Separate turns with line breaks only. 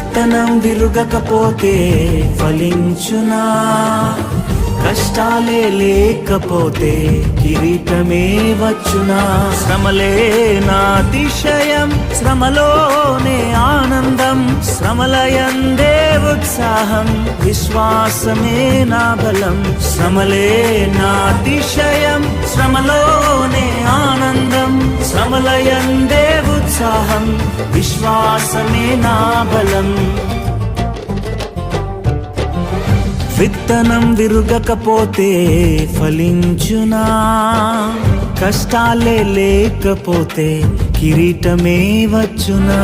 విత్తనం విరుగకపోతే ఫలించునా? కష్టాలే లేకపోతే కిరీటమే వచ్చునా? శ్రమలే నా అతిశయం, శ్రమలోనే ఆనందం, శ్రమలయందే ఉత్సాహం, విశ్వాసమే నా బలం. శ్రమలే నా అతిశయం, శ్రమలోనే ఆనందం, శ్రమలయందే ఉత్సాహం, విశ్వాసమే నా బలం. విత్తనం విరుగకపోతే ఫలించునా? కష్టాలే లేకపోతే కిరీటమే వచ్చునా?